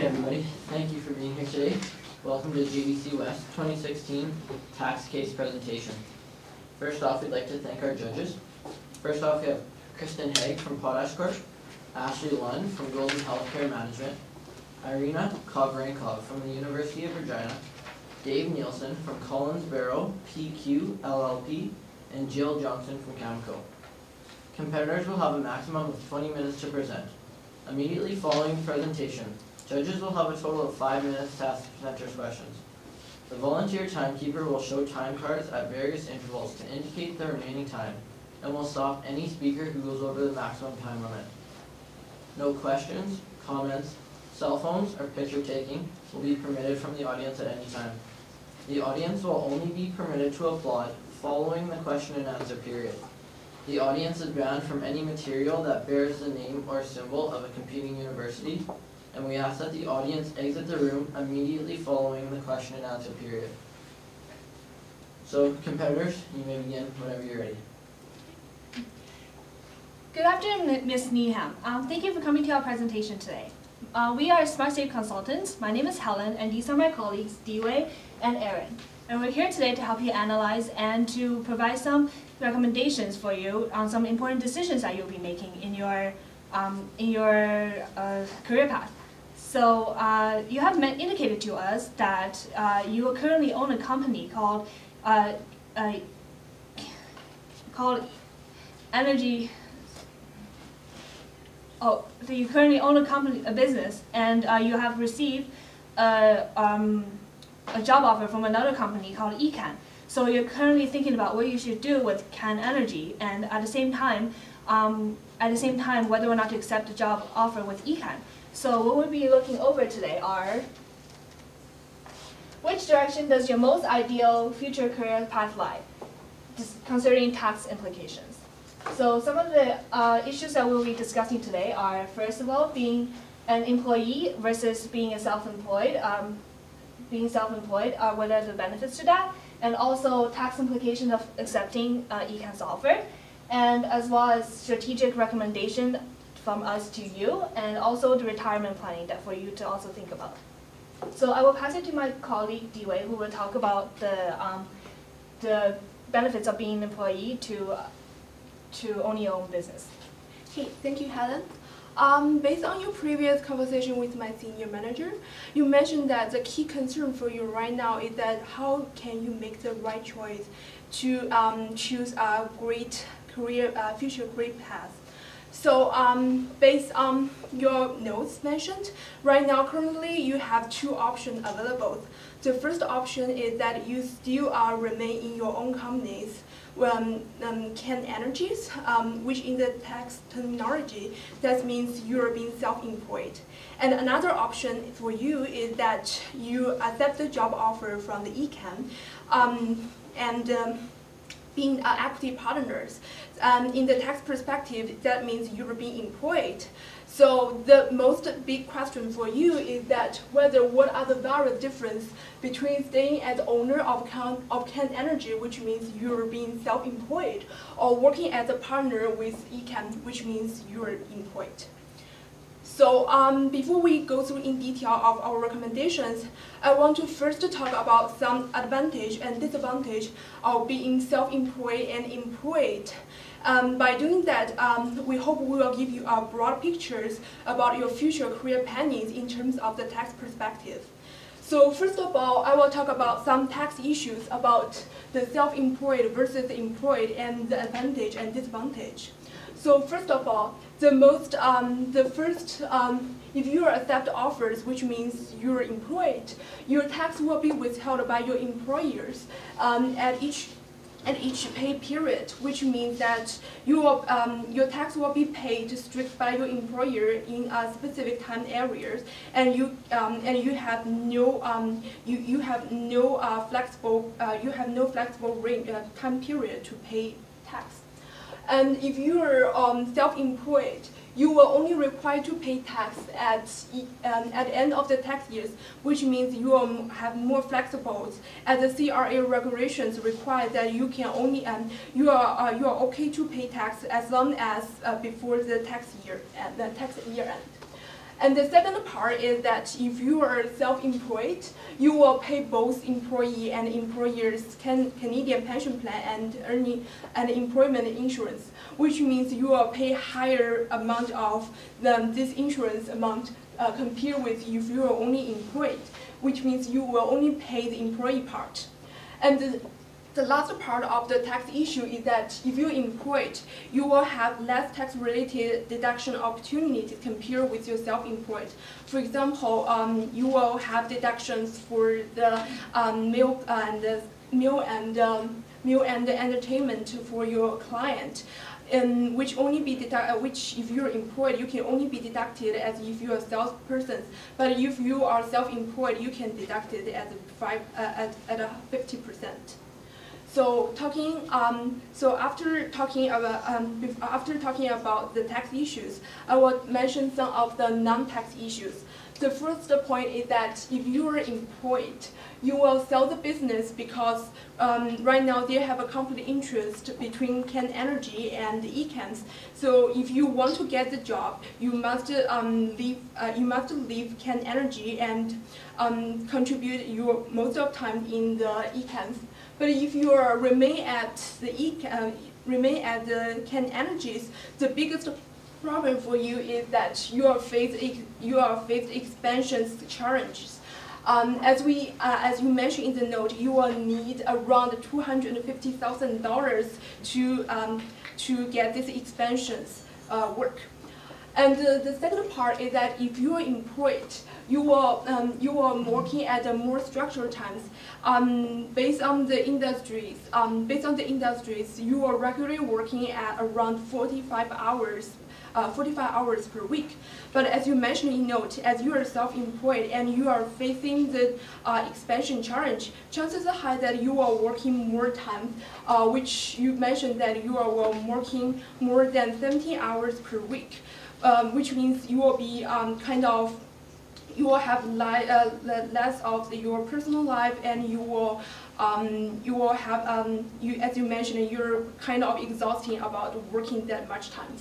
everybody, thank you for being here today. Welcome to GBC West 2016 tax case presentation. First off, we'd like to thank our judges. First off, we have Kristen Haig from Potash Corp, Ashley Lund from Golden Healthcare Management, Irina Kovrankov from the University of Regina, Dave Nielsen from Collins Barrow PQ LLP, and Jill Johnson from Camco. Competitors will have a maximum of 20 minutes to present. Immediately following the presentation, judges will have a total of 5 minutes to ask presenters questions. The volunteer timekeeper will show time cards at various intervals to indicate the remaining time, and will stop any speaker who goes over the maximum time limit. No questions, comments, cell phones, or picture taking will be permitted from the audience at any time. The audience will only be permitted to applaud following the question and answer period. The audience is banned from any material that bears the name or symbol of a competing university, and we ask that the audience exit the room immediately following the question and answer period. So, competitors, you may begin whenever you're ready. Good afternoon, Ms. Needham. Thank you for coming to our presentation today. We are Smart Safe Consultants. My name is Helen, and these are my colleagues, Dewey and Aaron. And we're here today to help you analyze and to provide some recommendations for you on some important decisions that you'll be making in your career path. So you have indicated to us that you currently own a company called Energy. Oh, so you currently own a business, and you have received a job offer from another company called eCan. So you're currently thinking about what you should do with Can Energy, and at the same time, whether or not to accept a job offer with eCan. So what we'll be looking over today are: which direction does your most ideal future career path lie, considering tax implications? So some of the issues that we'll be discussing today are, first of all, being an employee versus being a self-employed. What are the benefits to that? And also tax implications of accepting eCan's offer, and as well as strategic recommendation from us to you, and also the retirement planning that for you to also think about. So I will pass it to my colleague Dewey, who will talk about the benefits of being an employee to own your own business. Okay, thank you, Helen. Based on your previous conversation with my senior manager, you mentioned that the key concern for you right now is that how can you make the right choice to choose a great career, future great path. So based on your notes mentioned, right now currently you have two options available. The first option is that you still remain in your own companies, Can Energies, which in the tax terminology, that means you're being self-employed. And another option for you is that you accept the job offer from the eCan and being equity partners. In the tax perspective, that means you're being employed. So the most big question for you is that what are the various difference between staying as owner of Can Energy, which means you're being self-employed, or working as a partner with eCan, which means you're employed. So before we go through in detail of our recommendations, I want to first talk about some advantage and disadvantage of being self-employed and employed. By doing that, we hope we will give you broad pictures about your future career plannings in terms of the tax perspective. So first of all, I will talk about some tax issues about the self-employed versus the employed and the advantage and disadvantage. So first of all, if you accept offers, which means you're employed, your tax will be withheld by your employers at each pay period, which means that your tax will be paid strict by your employer in specific time areas, and you have no flexible time period to pay tax. And if you are self-employed, you will only require to pay tax at the end of the tax years, which means you will have more flexible. As the CRA regulations require that you can only you are okay to pay tax as long as before the tax year end. And the second part is that if you are self-employed, you will pay both employee and employer's Canadian pension plan and employment insurance, which means you will pay higher amount of this insurance amount compared with if you are only employed, which means you will only pay the employee part. And the last part of the tax issue is that if you're employed, you will have less tax-related deduction opportunities compared with your self-employed. For example, you will have deductions for the meal and entertainment for your client, which if you're employed, you can only be deducted as if you're a salesperson. But if you are self-employed, you can deduct it at 50%. So after talking about the tax issues, I will mention some of the non-tax issues. The first point is that if you are employed, you will sell the business because right now they have a conflict of interest between Can Energy and the ECANS. So if you want to get the job, you must leave Can Energy and contribute your most of the time in the ECANS. But if you remain at the Can Energies, the biggest problem for you is that you are faced expansion challenges. As you mentioned in the note, you will need around $250,000 to get these expansions work. And the second part is that if you are employed, you are working at more structured times. Based on the industries, you are regularly working at around 45 hours per week. But as you mentioned in note, as you are self-employed and you are facing the expansion challenge, chances are high that you are working more time, which you mentioned that you are working more than 17 hours per week, which means you will be you will have less of your personal life, and you will have as you mentioned, you're kind of exhausting about working that much time.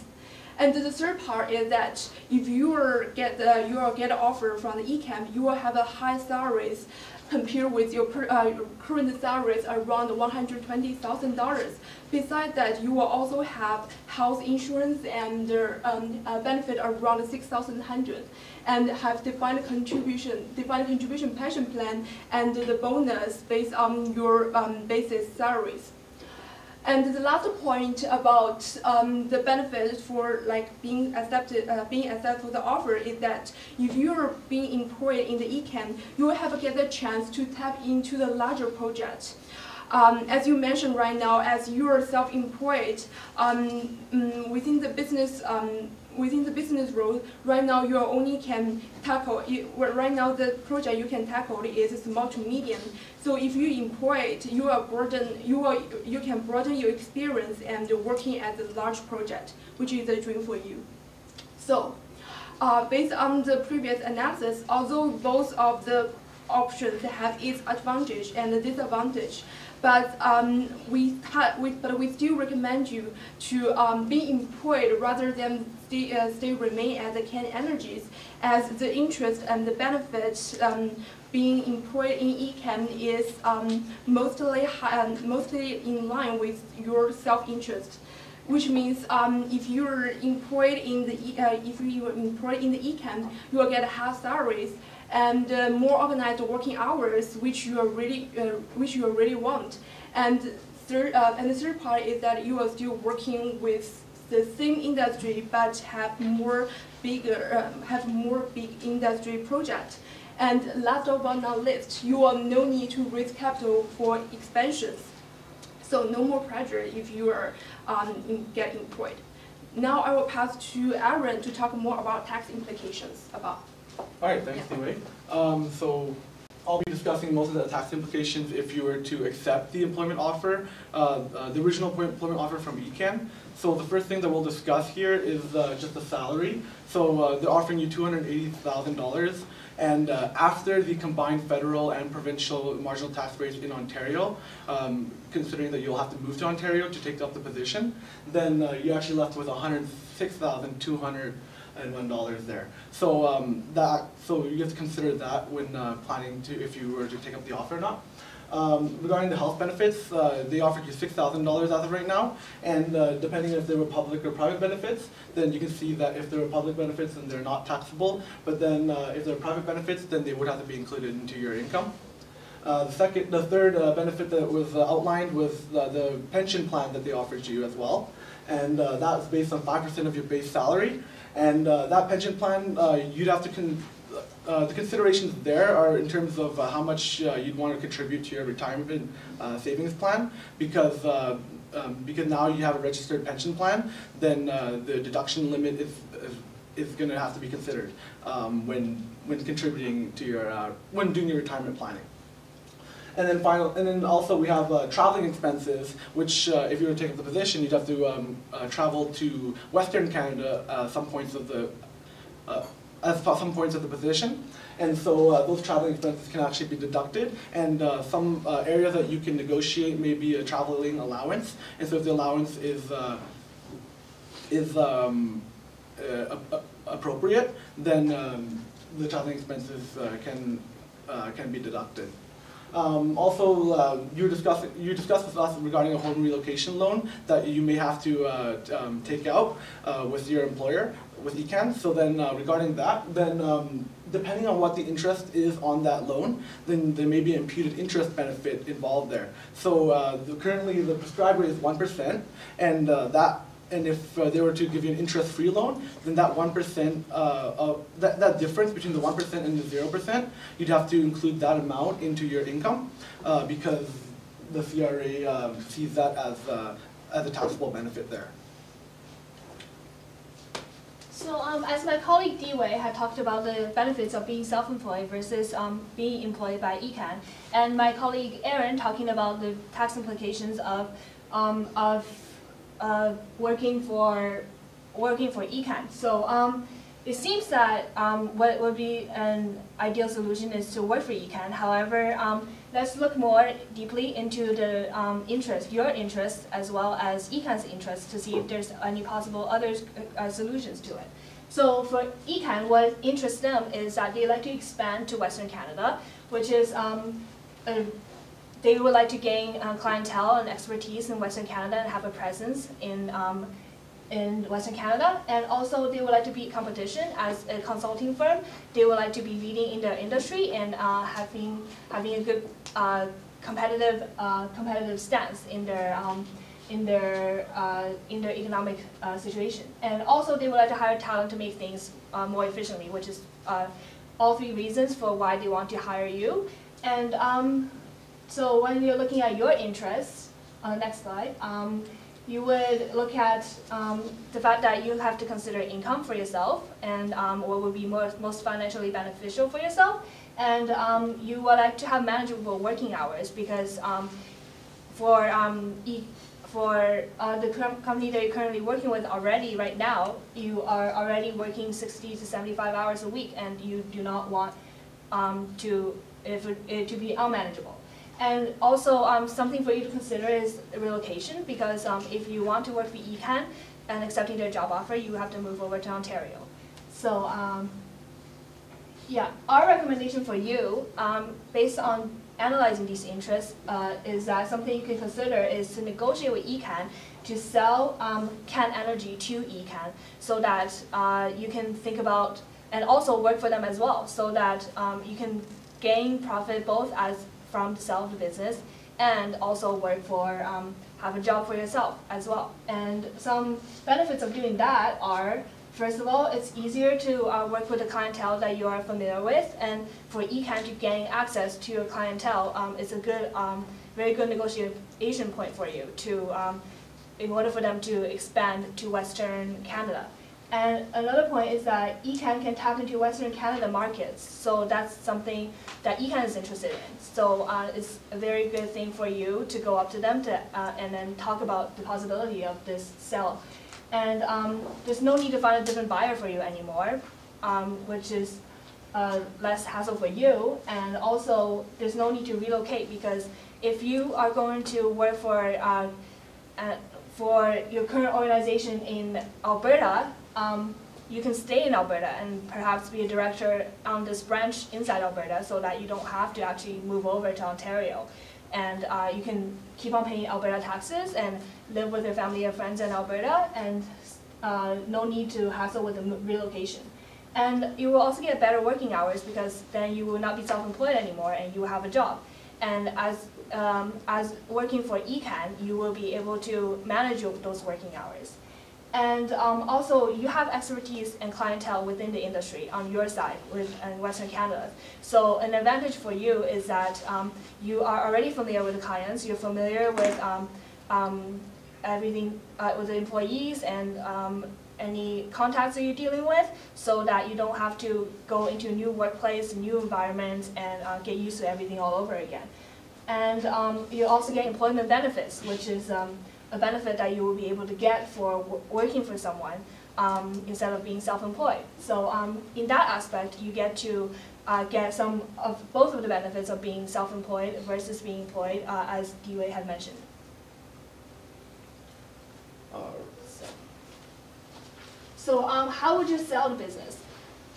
And the third part is that if you get an offer from the ECAM, you will have a high salaries compared with your current salaries around $120,000. Besides that, you will also have health insurance and benefit around $6,100, and have defined contribution pension plan and the bonus based on your basic salaries. And the last point about the benefit for being accepted for the offer is that if you're being employed in the ECAN, you will get a chance to tap into the larger project. As you mentioned right now, as you are self-employed within the business role, right now you only can tackle right now the project you can tackle is small to medium. So if you employed, you can broaden your experience and working at a large project, which is a dream for you. So based on the previous analysis, although both of the options have its advantage and disadvantage, but we still recommend you to be employed rather than remain at the Can Energies, as the interest and the benefits being employed in ECAN is mostly in line with your self-interest. Which means if you're employed in the ECAN, you will get high salaries and more organized working hours, which you really want. And the third part is that you are still working with the same industry, but have more big industry projects. And last but not least, you will no need to raise capital for expansions. So no more pressure if you are get employed. Now I will pass to Aaron to talk more about tax implications about. All right, thanks, Niwei. So I'll be discussing most of the tax implications if you were to accept the employment offer, the original employment offer from ECAN. So the first thing that we'll discuss here is just the salary. So they're offering you $280,000, and after the combined federal and provincial marginal tax rates in Ontario, considering that you'll have to move to Ontario to take up the position, then you're actually left with $106,200 there. So so you have to consider that when planning to if you were to take up the offer or not. Regarding the health benefits, they offered you $6,000 as of right now, and depending if they were public or private benefits, then you can see that if they were public benefits, then they're not taxable, but then if they're private benefits, then they would have to be included into your income. The third benefit that was outlined was the pension plan that they offered you as well, and that was based on 5% of your base salary, and that pension plan, you'd have to the considerations there are in terms of how much you'd want to contribute to your retirement savings plan, because now you have a registered pension plan, then the deduction limit is going to have to be considered when contributing to your when doing your retirement planning. And then also we have traveling expenses, which if you were to take up the position, you'd have to travel to Western Canada some points of the position, and so those traveling expenses can actually be deducted, and some areas that you can negotiate may be a traveling allowance, and so if the allowance is appropriate, then the traveling expenses can be deducted. Also, you discussed with us regarding a home relocation loan that you may have to take out with your employer, with ECAN. So then regarding that, then depending on what the interest is on that loan, then there may be an imputed interest benefit involved there. So currently the prescribed rate is 1%, and if they were to give you an interest-free loan, then that 1%, that difference between the 1% and the 0%, you'd have to include that amount into your income because the CRA sees that as a taxable benefit there. So as my colleague Dway had talked about the benefits of being self-employed versus being employed by ECAN, and my colleague Aaron talking about the tax implications of working for ECAN. So it seems that what would be an ideal solution is to work for ECAN. However, let's look more deeply into the your interest, as well as ECAN's interest, to see if there's any possible other solutions to it. So for ECAN, what interests them is that they like to expand to Western Canada, which is they would like to gain clientele and expertise in Western Canada and have a presence in Western Canada. And also they would like to beat competition as a consulting firm. They would like to be leading in their industry and having a good competitive stance in their economic situation. And also they would like to hire talent to make things more efficiently, which is all three reasons for why they want to hire you. And so when you're looking at your interests, next slide, you would look at the fact that you have to consider income for yourself and what would be most financially beneficial for yourself. And you would like to have manageable working hours because for the company that you're currently working with already right now, you are already working 60 to 75 hours a week, and you do not want it to be unmanageable. And also something for you to consider is relocation, because if you want to work for ECAN and accepting their job offer, you have to move over to Ontario. So yeah, our recommendation for you, based on analyzing these interests, is that something you can consider is to negotiate with ECAN to sell CAN energy to ECAN, so that you can think about and also work for them as well, so that you can gain profit both from the sale of the business and also work for have a job for yourself as well. And some benefits of doing that are, first of all, it's easier to work with a clientele that you are familiar with, and for ECAN to gain access to your clientele, it's a good, very good negotiation point for you to, in order for them to expand to Western Canada. And another point is that ECAN can tap into Western Canada markets, so that's something that ECAN is interested in. So it's a very good thing for you to go up to them and then talk about the possibility of this sale. And there's no need to find a different buyer for you anymore, which is less hassle for you. And also, there's no need to relocate, because if you are going to work for your current organization in Alberta, you can stay in Alberta and perhaps be a director on this branch inside Alberta so that you don't have to actually move over to Ontario. And you can keep on paying Alberta taxes and live with your family and friends in Alberta, and no need to hassle with the relocation. And you will also get better working hours because then you will not be self-employed anymore and you will have a job. And as working for ECAN, you will be able to manage those working hours. And also, you have expertise and clientele within the industry on your side in Western Canada. So an advantage for you is that you are already familiar with the clients, you're familiar with everything with the employees and any contacts that you're dealing with, so that you don't have to go into a new workplace, new environment, and get used to everything all over again. And you also get employment benefits, which is a benefit that you will be able to get for working for someone instead of being self-employed. So in that aspect, you get to get some of both of the benefits of being self-employed versus being employed, as Dewey had mentioned. So how would you sell the business?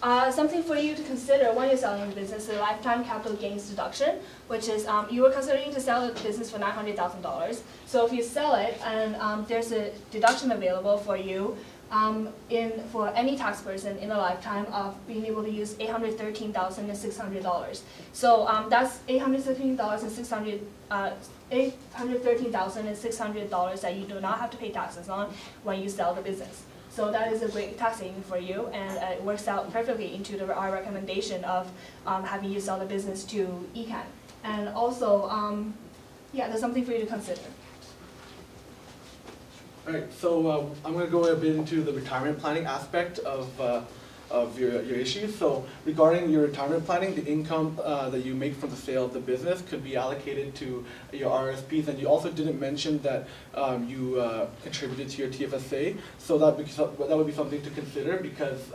Something for you to consider when you're selling the business is a lifetime capital gains deduction, which is you were considering to sell the business for $900,000. So if you sell it, and there's a deduction available for you for any tax person in a lifetime of being able to use $813,600. So that's $813,600 that you do not have to pay taxes on when you sell the business. So that is a great tax saving for you, and it works out perfectly into our recommendation of having you sell the business to ECAN. And also, yeah, there's something for you to consider. All right, so I'm going to go a bit into the retirement planning aspect of your issues. So regarding your retirement planning, the income that you make from the sale of the business could be allocated to your RSPs, and you also didn't mention that you contributed to your TFSA, so that would be something to consider, because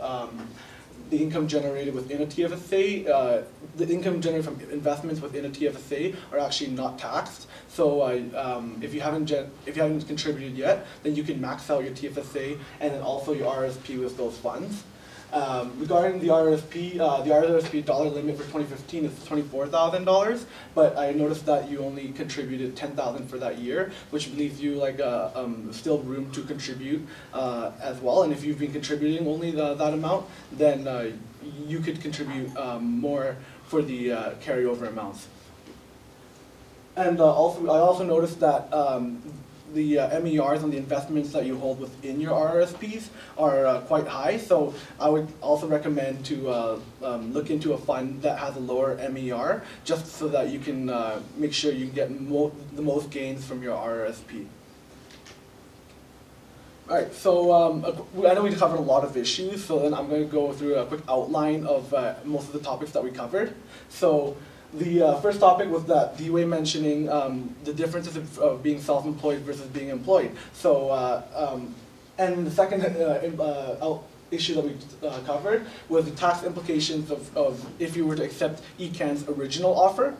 the income generated within a TFSA, the income generated from investments within a TFSA are actually not taxed. So if you haven't contributed yet, then you can max out your TFSA and then also your RSP with those funds. Regarding the RSP dollar limit for 2015 is $24,000, but I noticed that you only contributed $10,000 for that year, which leaves you like still room to contribute as well. And if you've been contributing only that amount, then you could contribute more for the carryover amounts. And I also noticed that the MERs on the investments that you hold within your RRSPs are quite high, so I would also recommend to look into a fund that has a lower MER, just so that you can make sure you get the most gains from your RRSP. Alright, so I know we covered a lot of issues, so then I'm going to go through a quick outline of most of the topics that we covered. So the first topic was that D-Way mentioning the differences of being self-employed versus being employed. So, and the second issue that we covered was the tax implications of if you were to accept ECAN's original offer.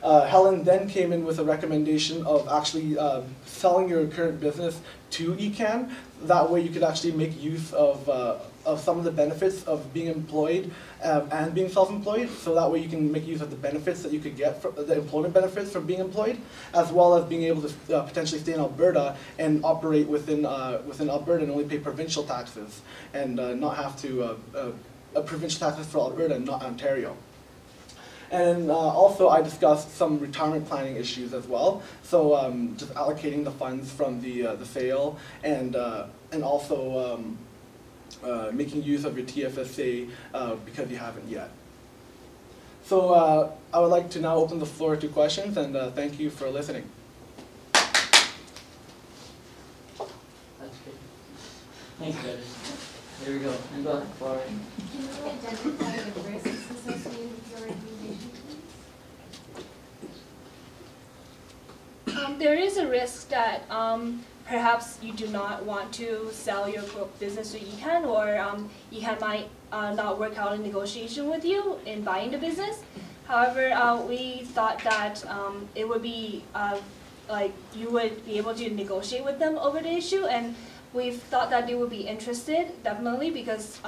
Helen then came in with a recommendation of actually selling your current business to ECAN. That way you could actually make use of some of the benefits of being employed and being self-employed. So that way you can make use of the benefits that you could get, from the employment benefits from being employed, as well as being able to potentially stay in Alberta and operate within Alberta and only pay provincial taxes, and not have to provincial taxes for Alberta and not Ontario. And also I discussed some retirement planning issues as well. So just allocating the funds from the sale, and also making use of your TFSA because you haven't yet. So I would like to now open the floor to questions, and thank you for listening. That's good. Thanks, guys. Here we go. You got it, Laura. Can you identify the risks associated with your recommendation, please? There is a risk that perhaps you do not want to sell your business to ECAN, or ECAN might not work out a negotiation with you in buying the business. However, we thought that it would be like you would be able to negotiate with them over the issue, and we've thought that they would be interested, definitely, because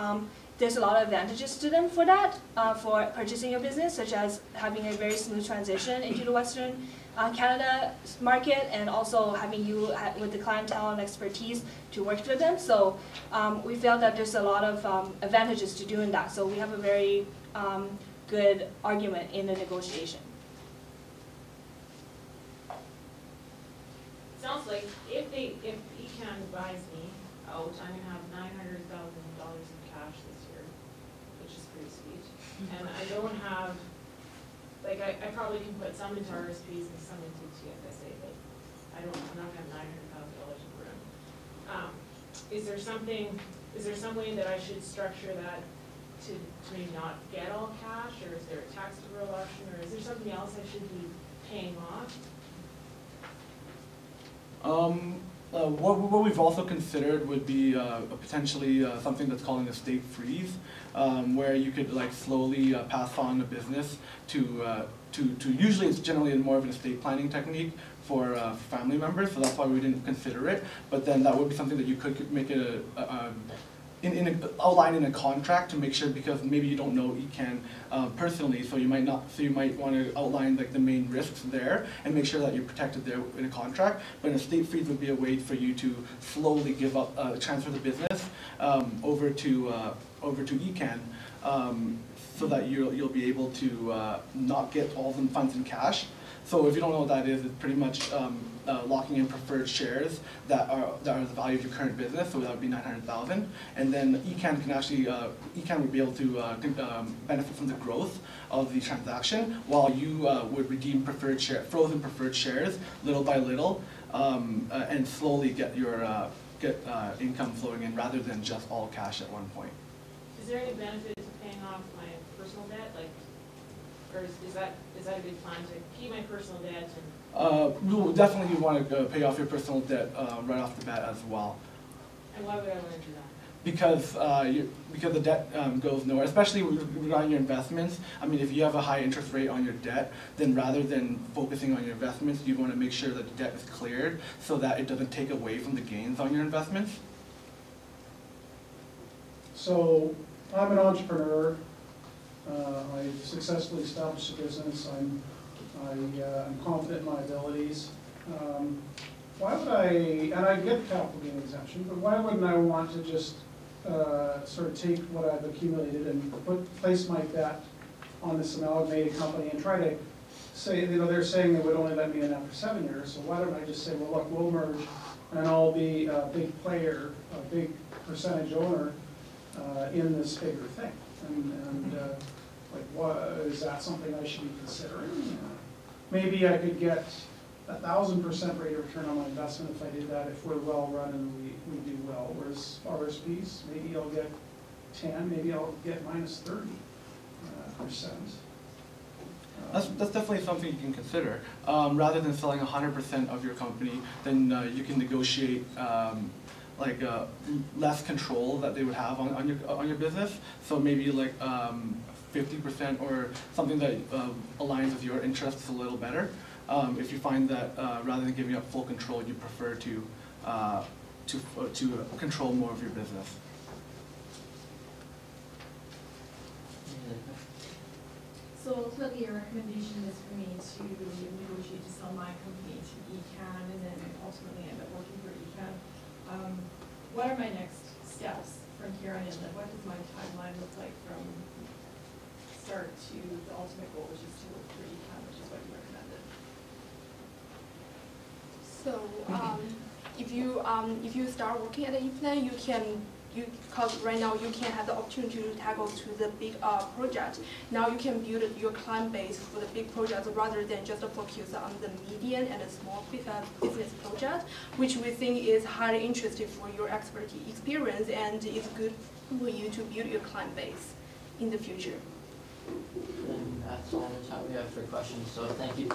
there's a lot of advantages to them for that, for purchasing your business, such as having a very smooth transition into the Western Canada market, and also having you with the clientele and expertise to work with them. So we felt that there's a lot of advantages to doing that. So we have a very good argument in the negotiation. Sounds like if ECAN buys me out, I'm gonna have $900,000 in cash this year, which is pretty sweet. And I don't have, like, I probably can put some into RSPs and some into TFSA, but I'm not gonna have $900,000 in room. Is there some way that I should structure that to maybe not get all cash, or is there a tax deferral option, or is there something else I should be paying off? What we've also considered would be potentially something that's called an estate freeze, where you could like slowly pass on the business to usually it's generally more of an estate planning technique for family members, so that's why we didn't consider it. But then that would be something that you could make it outline in a contract to make sure, because maybe you don't know ECAN personally, so you might want to outline like the main risks there and make sure that you're protected there in a contract. But an estate freeze would be a way for you to slowly give up, transfer the business over to ECAN, so that you'll be able to not get all the funds in cash. So if you don't know what that is, it's pretty much locking in preferred shares that are the value of your current business. So that would be $900,000, and then ECAN can actually ECAN would be able to benefit from the growth of the transaction, while you would redeem frozen preferred shares little by little, and slowly get your income flowing in rather than just all cash at one point. Is there any benefit to paying off my personal debt, like, or is that a good plan to keep my personal debt? And Definitely you want to pay off your personal debt right off the bat as well. And why would I want to do that? Because the debt goes nowhere, especially regarding your investments. I mean, if you have a high interest rate on your debt, then rather than focusing on your investments, you want to make sure that the debt is cleared so that it doesn't take away from the gains on your investments. So I'm an entrepreneur. I've successfully established a business. I'm confident in my abilities. Why would and I get the capital gain exemption, but why wouldn't I want to just sort of take what I've accumulated and place my bet on this amalgamated company and try to say, they're saying they would only let me in after 7 years, so why don't I just say, well, look, we'll merge and I'll be a big player, a big percentage owner in this bigger thing. And like, what, is that something I should be considering? Maybe I could get 1,000% rate of return on my investment if I did that, if we're well run and we do well. Whereas RSPs, maybe I'll get 10, maybe I'll get minus 30%. That's definitely something you can consider. Rather than selling 100% of your company, then you can negotiate less control that they would have on your business. So maybe like 50% or something that aligns with your interests a little better. If you find that rather than giving up full control, you prefer to control more of your business. So ultimately, your recommendation is for me to negotiate to sell my company to ECAN and then ultimately end up working for ECAN. What are my next steps from here on in? What does my timeline look like from start to the ultimate goal, which is to work for ECAN, which is what you recommended? So if you start working at ECAN, because right now you can have the opportunity to tackle to the big project. Now you can build your client base for the big projects rather than just focus on the medium and the small business project, which we think is highly interesting for your expertise, experience, and is good for you to build your client base in the future. And that's all the time we have for questions, so thank you.